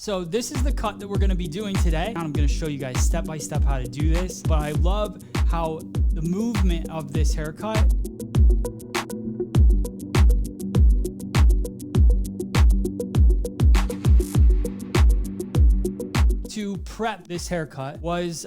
So this is the cut that we're gonna be doing today. I'm gonna show you guys step by step how to do this, but I love how the movement of this haircut to prep this haircut was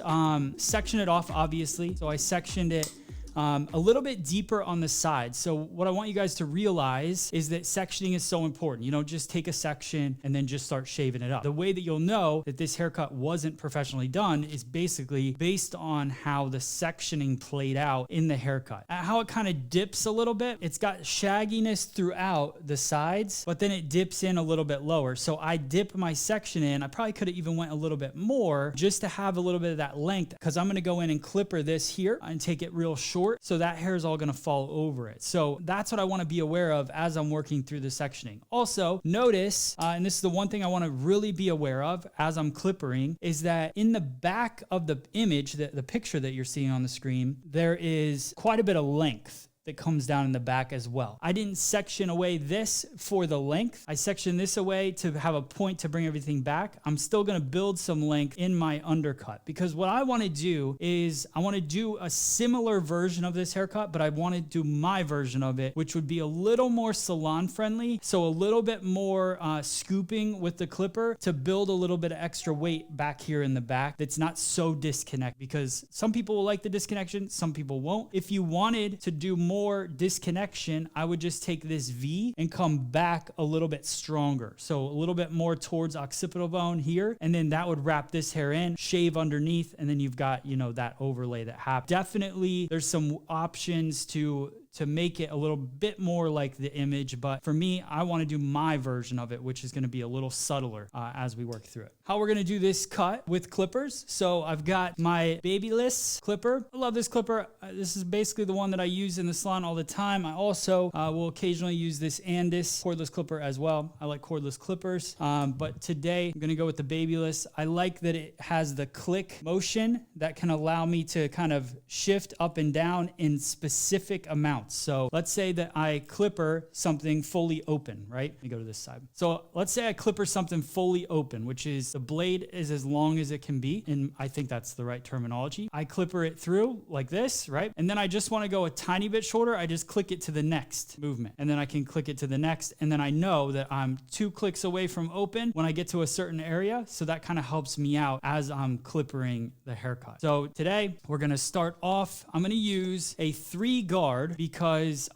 section it off, obviously. So I sectioned it a little bit deeper on the side. So what I want you guys to realize is that sectioning is so important. You don't just take a section and then just start shaving it up. The way that you'll know that this haircut wasn't professionally done is basically based on how the sectioning played out in the haircut. How it kind of dips a little bit. It's got shagginess throughout the sides, but then it dips in a little bit lower. So I dip my section in. I probably could have even went a little bit more just to have a little bit of that length, because I'm going to go in and clipper this here and take it real short. So that hair is all going to fall over it. So that's what I want to be aware of as I'm working through the sectioning. Also notice, and this is the one thing I want to really be aware of as I'm clippering, is that in the back of the image, the picture that you're seeing on the screen, there is quite a bit of length that comes down in the back as well. I didn't section away this for the length. I sectioned this away to have a point to bring everything back. I'm still gonna build some length in my undercut, because what I wanna do is I wanna do a similar version of this haircut, but I wanna do my version of it, which would be a little more salon friendly. So a little bit more scooping with the clipper to build a little bit of extra weight back here in the back that's not so disconnect, because some people will like the disconnection, some people won't. If you wanted to do more disconnection, I would just take this V and come back a little bit stronger. So a little bit more towards occipital bone here, and then that would wrap this hair in, shave underneath, and then you've got, you know, that overlay that happens. Definitely there's some options to make it a little bit more like the image, but for me, I want to do my version of it, which is going to be a little subtler as we work through it. How we're going to do this cut with clippers. So I've got my babyless clipper. I love this clipper. This is basically the one that I use in the salon all the time. I also will occasionally use this Andis cordless clipper as well. I like cordless clippers, but today I'm going to go with the babyless. I like that it has the click motion that can allow me to kind of shift up and down in specific amounts. So let's say that I clipper something fully open, right? Let me go to this side. So let's say I clipper something fully open, which is the blade is as long as it can be. And I think that's the right terminology. I clipper it through like this, right? And then I just want to go a tiny bit shorter. I just click it to the next movement, and then I can click it to the next. And then I know that I'm 2 clicks away from open when I get to a certain area. So that kind of helps me out as I'm clippering the haircut. So today we're going to start off. I'm going to use a 3 guard because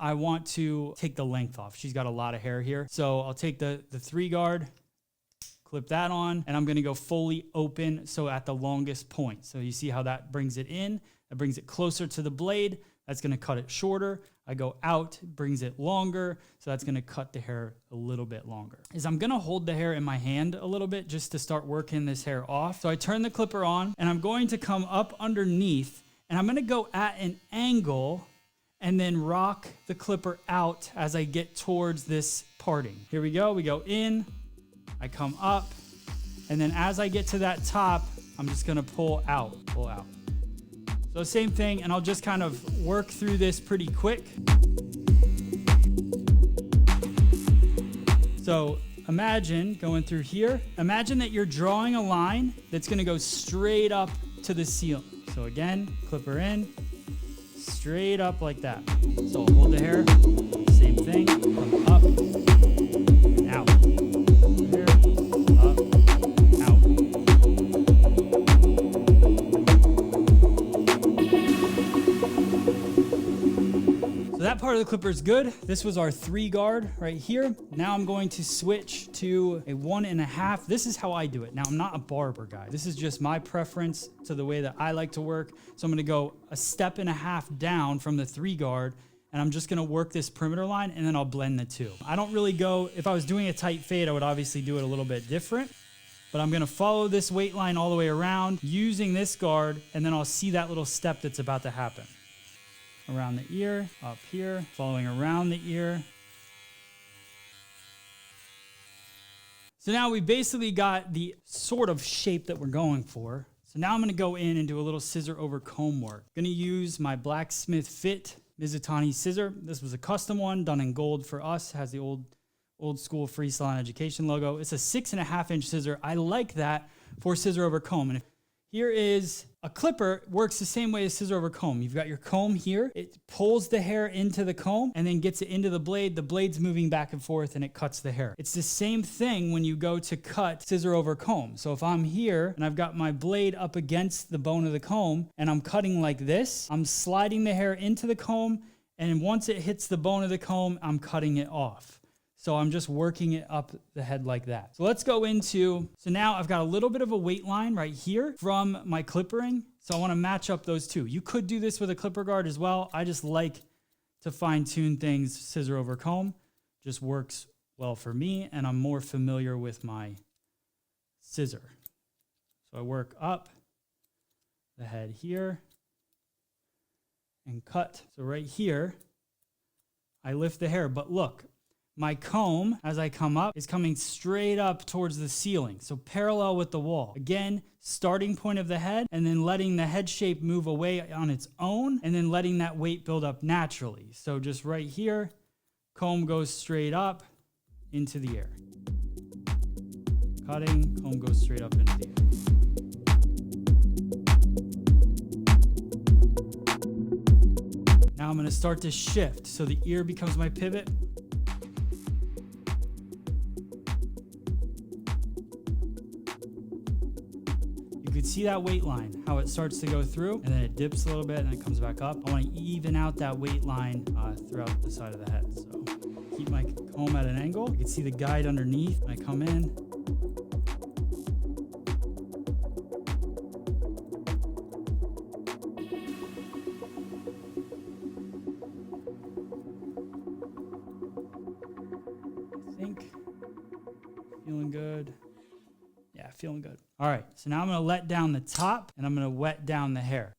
I want to take the length off. She's got a lot of hair here. So I'll take the 3 guard, clip that on, and I'm gonna go fully open, so at the longest point. So you see how that brings it in, that brings it closer to the blade, that's gonna cut it shorter. I go out, brings it longer, so that's gonna cut the hair a little bit longer. I'm gonna hold the hair in my hand a little bit just to start working this hair off. So I turn the clipper on, and I'm going to come up underneath, and I'm gonna go at an angle and then rock the clipper out as I get towards this parting. Here we go in, I come up, and then as I get to that top, I'm just gonna pull out. So same thing, and I'll just kind of work through this pretty quick. So imagine going through here. Imagine that you're drawing a line that's gonna go straight up to the ceiling. So again, clipper in, straight up like that. So I'll hold the hair, same thing, come up, and out. Here, up, out. So that part of the clipper is good. This was our 3 guard right here. Now I'm going to switch to a 1.5. This is how I do it. Now I'm not a barber guy. This is just my preference to the way that I like to work. So I'm gonna go a 1.5 step down from the 3 guard, and I'm just gonna work this perimeter line, and then I'll blend the 2. I don't really go, if I was doing a tight fade, I would obviously do it a little bit different, but I'm gonna follow this weight line all the way around using this guard, and then I'll see that little step that's about to happen. Around the ear, up here, following around the ear. So now we basically got the sort of shape that we're going for. So now I'm gonna go in and do a little scissor over comb work. I'm gonna use my Blacksmith Fit Mizutani scissor. This was a custom one done in gold for us. It has the old old school Free Salon Education logo. It's a 6.5-inch scissor. I like that for scissor over comb. And here is a clipper, works the same way as scissor over comb. You've got your comb here. It pulls the hair into the comb and then gets it into the blade. The blade's moving back and forth and it cuts the hair. It's the same thing when you go to cut scissor over comb. So if I'm here and I've got my blade up against the bone of the comb and I'm cutting like this, I'm sliding the hair into the comb, and once it hits the bone of the comb, I'm cutting it off. So I'm just working it up the head like that. So let's go into, so now I've got a little bit of a weight line right here from my clippering. So I want to match up those two. You could do this with a clipper guard as well. I just like to fine tune things scissor over comb. Just works well for me, and I'm more familiar with my scissor. So I work up the head here and cut. So right here, I lift the hair, but look, my comb, as I come up, is coming straight up towards the ceiling. So parallel with the wall. Again, starting point of the head, and then letting the head shape move away on its own, and then letting that weight build up naturally. So just right here, comb goes straight up into the air. Cutting, comb goes straight up into the air. Now I'm gonna start to shift. So the ear becomes my pivot. You can see that weight line, how it starts to go through, and then it dips a little bit and it comes back up. I want to even out that weight line throughout the side of the head. So keep my comb at an angle. You can see the guide underneath when I come in. I think feeling good. Yeah, feeling good. All right, so now I'm gonna let down the top and I'm gonna wet down the hair.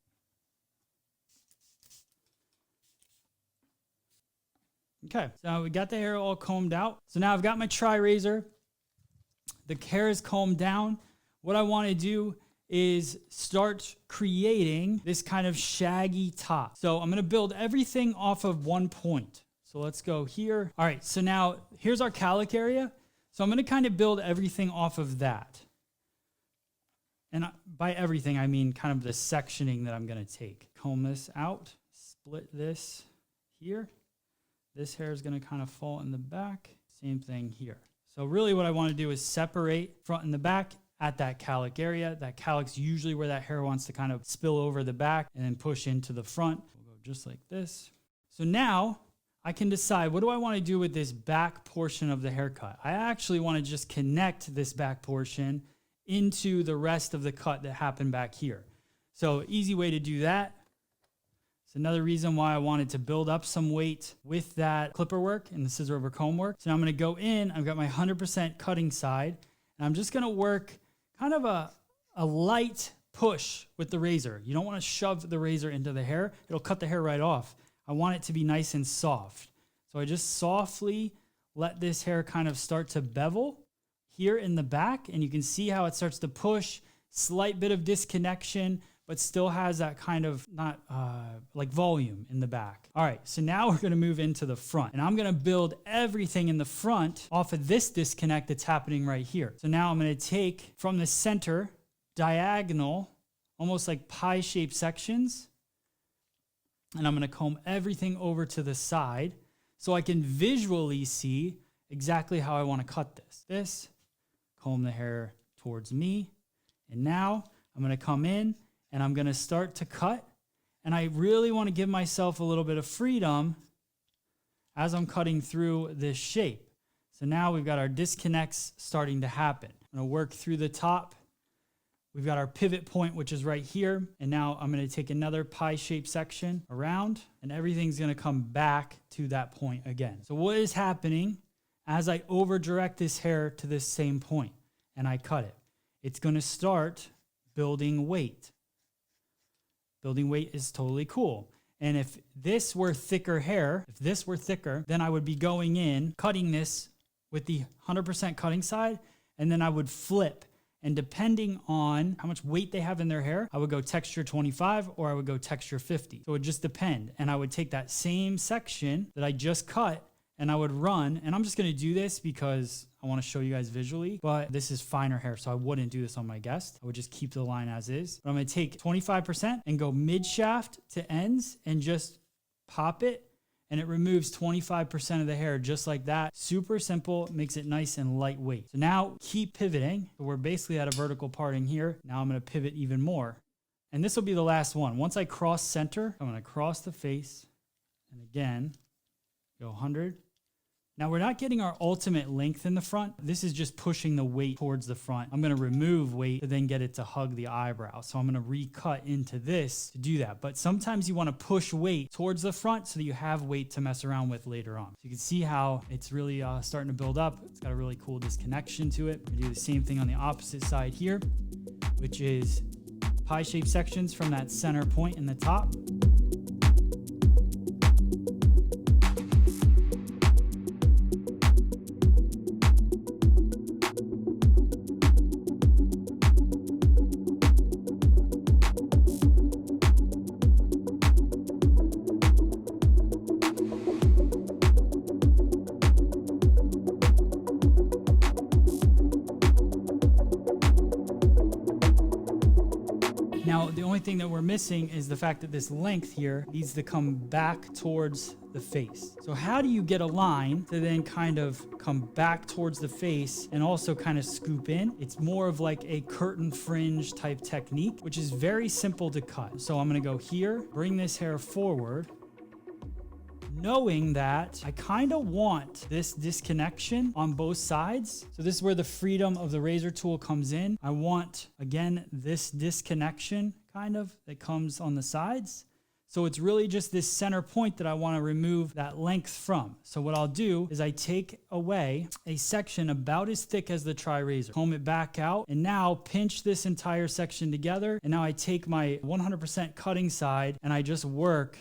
Okay, so we got the hair all combed out. So now I've got my TriRazor. The hair is combed down. What I wanna do is start creating this kind of shaggy top. So I'm gonna build everything off of one point. So let's go here. All right, so now here's our cowlick area. So I'm gonna kind of build everything off of that. And by everything, I mean kind of the sectioning that I'm gonna take. Comb this out, split this here. This hair is gonna kind of fall in the back. Same thing here. So really what I wanna do is separate front and the back at that cowlick area. That cowlick's usually where that hair wants to kind of spill over the back and then push into the front. We'll go just like this. So now I can decide, what do I wanna do with this back portion of the haircut? I actually wanna just connect this back portion into the rest of the cut that happened back here. So easy way to do that. It's another reason why I wanted to build up some weight with that clipper work and the scissor over comb work. So now I'm gonna go in, I've got my 100% cutting side, and I'm just gonna work kind of a light push with the razor. You don't wanna shove the razor into the hair. It'll cut the hair right off. I want it to be nice and soft. So I just softly let this hair kind of start to bevel here in the back, and you can see how it starts to push, slight bit of disconnection, but still has that kind of not like volume in the back. All right, so now we're gonna move into the front, and I'm gonna build everything in the front off of this disconnect that's happening right here. So now I'm gonna take from the center, diagonal, almost like pie-shaped sections, and I'm gonna comb everything over to the side so I can visually see exactly how I wanna cut this. Comb the hair towards me. And now I'm gonna come in and I'm gonna start to cut. And I really wanna give myself a little bit of freedom as I'm cutting through this shape. So now we've got our disconnects starting to happen. I'm gonna work through the top. We've got our pivot point, which is right here. And now I'm gonna take another pie-shaped section around, and everything's gonna come back to that point again. So what is happening as I over direct this hair to this same point and I cut it? It's gonna start building weight. Building weight is totally cool. And if this were thicker hair, then I would be going in, cutting this with the 100% cutting side, and then I would flip. And depending on how much weight they have in their hair, I would go texture 25 or I would go texture 50. So it would just depend. And I would take that same section that I just cut, and I would run, and I'm just gonna do this because I wanna show you guys visually, but this is finer hair, so I wouldn't do this on my guest. I would just keep the line as is. But I'm gonna take 25% and go mid shaft to ends and just pop it, and it removes 25% of the hair just like that. Super simple, makes it nice and lightweight. So now keep pivoting. So we're basically at a vertical parting here. Now I'm gonna pivot even more. And this will be the last one. Once I cross center, I'm gonna cross the face, and again, go 100. Now we're not getting our ultimate length in the front. This is just pushing the weight towards the front. I'm gonna remove weight to then get it to hug the eyebrow. So I'm gonna recut into this to do that. But sometimes you wanna push weight towards the front so that you have weight to mess around with later on. So you can see how it's really starting to build up. It's got a really cool disconnection to it. We're gonna do the same thing on the opposite side here, which is pie-shaped sections from that center point in the top. Now, the only thing that we're missing is the fact that this length here needs to come back towards the face. So how do you get a line to then kind of come back towards the face and also kind of scoop in? It's more of like a curtain fringe type technique, which is very simple to cut. So I'm gonna go here, bring this hair forward, knowing that I kind of want this disconnection on both sides. So this is where the freedom of the razor tool comes in. I want, again, this disconnection kind of that comes on the sides. So it's really just this center point that I want to remove that length from. So what I'll do is I take away a section about as thick as the TriRazor, comb it back out, and now pinch this entire section together. And now I take my 100% cutting side and I just work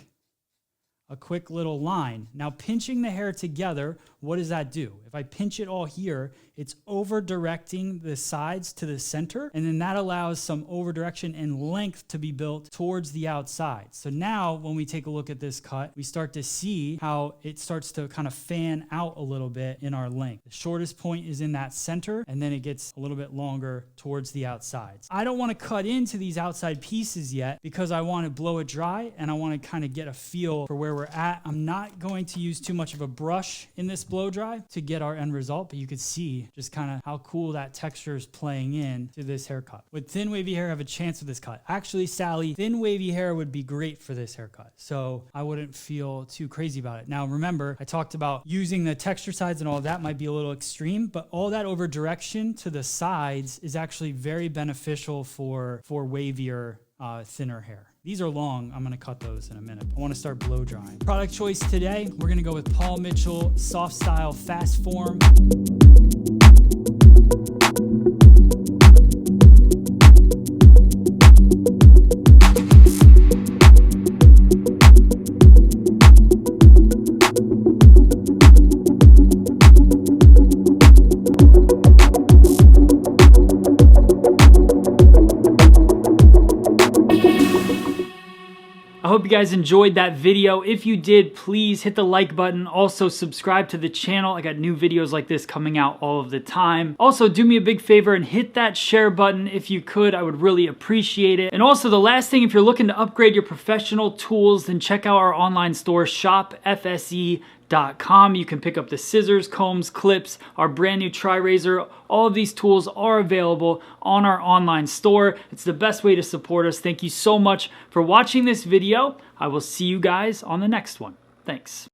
a quick little line. Now pinching the hair together, what does that do? If I pinch it all here, it's over directing the sides to the center, and then that allows some over direction and length to be built towards the outside. So now when we take a look at this cut, we start to see how it starts to kind of fan out a little bit in our length. The shortest point is in that center, and then it gets a little bit longer towards the outsides. I don't want to cut into these outside pieces yet because I want to blow it dry and I want to kind of get a feel for where we're at. I'm not going to use too much of a brush in this blow dry to get our end result, but you could see just kind of how cool that texture is playing in to this haircut. Would thin wavy hair have a chance with this cut? Actually, Sally, thin wavy hair would be great for this haircut, so I wouldn't feel too crazy about it. Now remember, I talked about using the texture sides and all that might be a little extreme, but all that over direction to the sides is actually very beneficial for wavier, thinner hair. These are long. I'm gonna cut those in a minute. I wanna start blow drying. Product choice today, we're gonna go with Paul Mitchell Soft Style Fast Form. I hope you guys enjoyed that video. If you did, please hit the like button. Also subscribe to the channel. I got new videos like this coming out all of the time. Also do me a big favor and hit that share button if you could. I would really appreciate it. And also the last thing, if you're looking to upgrade your professional tools, then check out our online store, shopfse.com. You can pick up the scissors, combs, clips, our brand new TriRazor. All of these tools are available on our online store. It's the best way to support us. Thank you so much for watching this video. I will see you guys on the next one. Thanks.